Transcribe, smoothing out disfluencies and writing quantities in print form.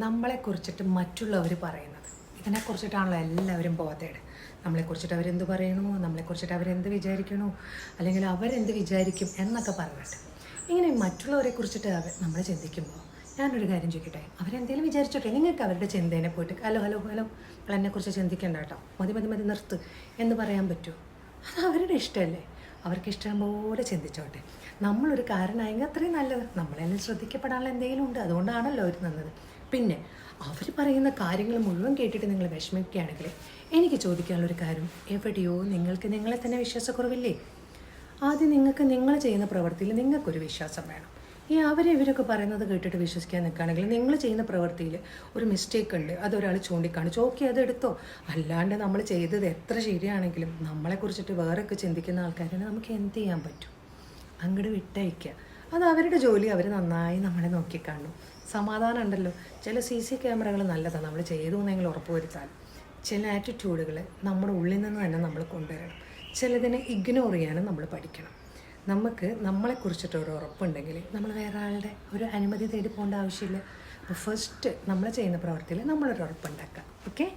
നമ്മളെക്കുറിച്ചിട്ട് മറ്റുള്ളവർ പറയുന്നത്, ഇതിനെക്കുറിച്ചിട്ടാണല്ലോ എല്ലാവരും ബോധേഡ്. നമ്മളെക്കുറിച്ചിട്ട് അവരെന്ത് പറയണു, നമ്മളെക്കുറിച്ചിട്ട് അവരെന്ത് വിചാരിക്കണു, അല്ലെങ്കിൽ അവരെന്ത് വിചാരിക്കും എന്നൊക്കെ പറഞ്ഞിട്ട് ഇങ്ങനെ മറ്റുള്ളവരെ കുറിച്ചിട്ട് നമ്മൾ ചിന്തിക്കുമ്പോൾ ഞാനൊരു കാര്യം ചോദിക്കട്ടെ, അവരെന്തെങ്കിലും വിചാരിച്ചോട്ടെ. നിങ്ങൾക്ക് അവരുടെ ചിന്തേനെ പോയിട്ട് ഹലോ ഹലോ ഹലോ എന്നെക്കുറിച്ച് ചിന്തിക്കേണ്ട കേട്ടോ, മതി മതി മതി നിർത്ത് എന്ന് പറയാൻ പറ്റുമോ? അത് അവരുടെ ഇഷ്ടമല്ലേ, അവർക്ക് ഇഷ്ടം പോലെ ചിന്തിച്ചോട്ടെ. നമ്മളൊരു കാരണമായെങ്കിൽ അത്രയും നല്ലത്. നമ്മളെല്ലാം ശ്രദ്ധിക്കപ്പെടാനുള്ള എന്തെങ്കിലും ഉണ്ട്, അതുകൊണ്ടാണല്ലോ അവർ നിന്നത്. പിന്നെ അവർ പറയുന്ന കാര്യങ്ങൾ മുഴുവൻ കേട്ടിട്ട് നിങ്ങൾ വിഷമിക്കുകയാണെങ്കിൽ എനിക്ക് ചോദിക്കാനുള്ളൊരു കാര്യം, എവിടെയോ നിങ്ങൾക്ക് നിങ്ങളെ തന്നെ വിശ്വാസക്കുറവില്ലേ? ആദ്യം നിങ്ങൾക്ക് നിങ്ങൾ ചെയ്യുന്ന പ്രവൃത്തിയിൽ നിങ്ങൾക്കൊരു വിശ്വാസം വേണം. ഇവരൊക്കെ പറയുന്നത് കേട്ടിട്ട് വിശ്വസിക്കാൻ നിൽക്കുകയാണെങ്കിൽ നിങ്ങൾ ചെയ്യുന്ന പ്രവൃത്തിയിൽ ഒരു മിസ്റ്റേക്ക് ഉണ്ട്, അതൊരാൾ ചൂണ്ടിക്കാണിച്ചു, ഓക്കെ അതെടുത്തോ. അല്ലാണ്ട് നമ്മൾ ചെയ്തത് എത്ര ശരിയാണെങ്കിലും നമ്മളെക്കുറിച്ചിട്ട് വേറൊക്കെ ചിന്തിക്കുന്ന ആൾക്കാരെ നമുക്ക് എന്ത് ചെയ്യാൻ പറ്റും? അങ്ങോട്ട് വിട്ടയക്കുക. അത് അവരുടെ ജോലി, അവർ നന്നായി നമ്മളെ നോക്കിക്കാണും. സമാധാനം ഉണ്ടല്ലോ. ചില CC ക്യാമറകൾ നല്ലതാണ്, നമ്മൾ ചെയ്തു എന്നെങ്കിലും ഉറപ്പ് വരുത്താൻ. ചില ആറ്റിറ്റ്യൂഡുകൾ നമ്മുടെ ഉള്ളിൽ നിന്ന് തന്നെ നമ്മൾ കൊണ്ടുവരണം. ചിലതിനെ ഇഗ്നോർ ചെയ്യാനും നമ്മൾ പഠിക്കണം. നമുക്ക് നമ്മളെക്കുറിച്ചിട്ട് ഒരു ഉറപ്പുണ്ടെങ്കിൽ നമ്മൾ വേറെ ആളുടെ ഒരു അനുമതി തേടി പോകേണ്ട ആവശ്യമില്ല. അപ്പോൾ ഫസ്റ്റ് നമ്മൾ ചെയ്യുന്ന പ്രവൃത്തിയിൽ നമ്മളൊരു ഉറപ്പുണ്ടാക്കാം. ഓക്കെ.